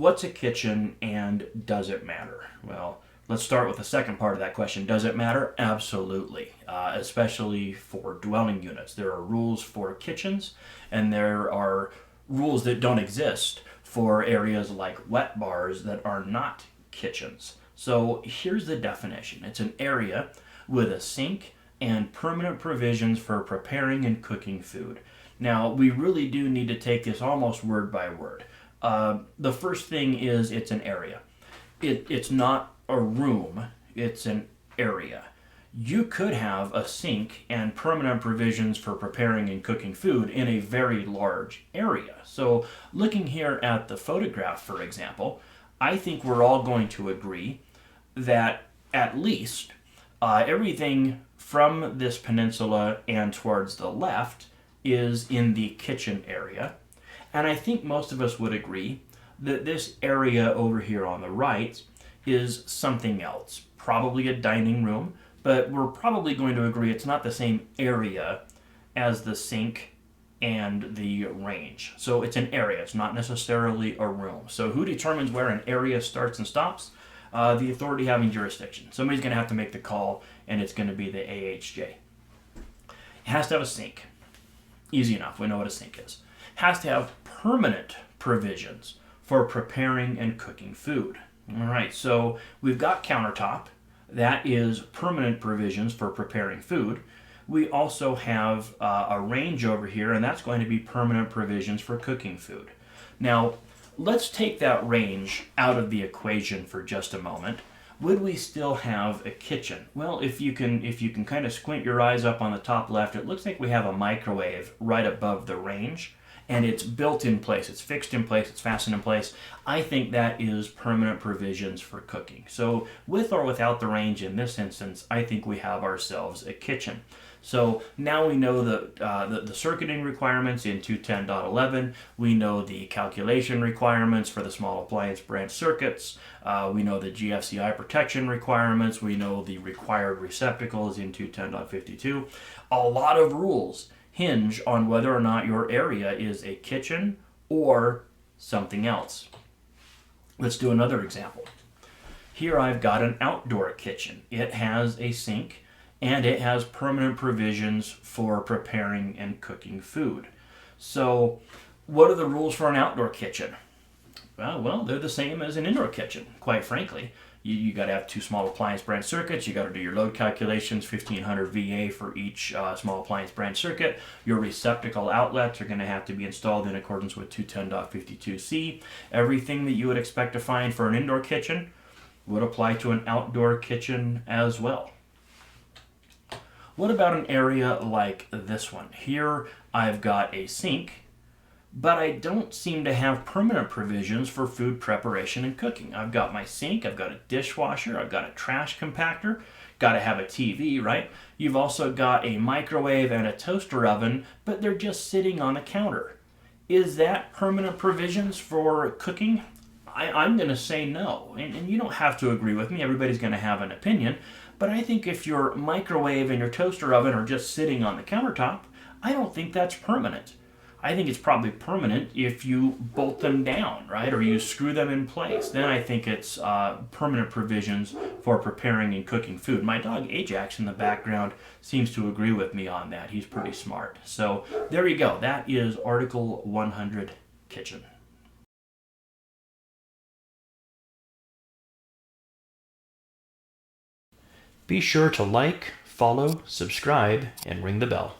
what's a kitchen and does it matter? Well, let's start with the second part of that question. Does it matter? Absolutely, especially for dwelling units. There are rules for kitchens, and there are rules that don't exist for areas like wet bars that are not kitchens. So here's the definition. It's an area with a sink and permanent provisions for preparing and cooking food. Now, we really do need to take this almost word by word. The first thing is it's an area. It's not a room, it's an area. You could have a sink and permanent provisions for preparing and cooking food in a very large area. So, looking here at the photograph, for example, I think we're all going to agree that at least everything from this peninsula and towards the left is in the kitchen area. And I think most of us would agree that this area over here on the right is something else, probably a dining room, but we're probably going to agree it's not the same area as the sink and the range. So it's an area, it's not necessarily a room. So who determines where an area starts and stops? The authority having jurisdiction. Somebody's going to have to make the call, and it's going to be the AHJ. It has to have a sink. Easy enough, we know what a sink is. It has to have permanent provisions for preparing and cooking food. All right, so we've got countertop. That is permanent provisions for preparing food. We also have a range over here, and that's going to be permanent provisions for cooking food. Now, let's take that range out of the equation for just a moment. Would we still have a kitchen? Well, if you can kind of squint your eyes up on the top left, it looks like we have a microwave right above the range, and it's built in place, it's fixed in place, it's fastened in place. I think that is permanent provisions for cooking. So with or without the range in this instance, I think we have ourselves a kitchen. So now we know the circuiting requirements in 210.11. We know the calculation requirements for the small appliance branch circuits. We know the GFCI protection requirements. We know the required receptacles in 210.52. A lot of rules hinge on whether or not your area is a kitchen or something else. Let's do another example. Here I've got an outdoor kitchen. It has a sink and it has permanent provisions for preparing and cooking food. So, what are the rules for an outdoor kitchen? Well, they're the same as an indoor kitchen, quite frankly. You got to have two small appliance branch circuits. You got to do your load calculations, 1500 VA for each small appliance branch circuit. Your receptacle outlets are going to have to be installed in accordance with 210.52C. Everything that you would expect to find for an indoor kitchen would apply to an outdoor kitchen as well. What about an area like this one? Here I've got a sink, but I don't seem to have permanent provisions for food preparation and cooking. I've got my sink, I've got a dishwasher, I've got a trash compactor, got to have a TV, right? You've also got a microwave and a toaster oven, but they're just sitting on the counter. Is that permanent provisions for cooking? I'm going to say no, and you don't have to agree with me. Everybody's going to have an opinion, but I think if your microwave and your toaster oven are just sitting on the countertop, I don't think that's permanent. I think it's probably permanent if you bolt them down, right, or you screw them in place. Then I think it's permanent provisions for preparing and cooking food. My dog Ajax in the background seems to agree with me on that. He's pretty smart. So there you go. That is Article 100, kitchen. Be sure to like, follow, subscribe, and ring the bell.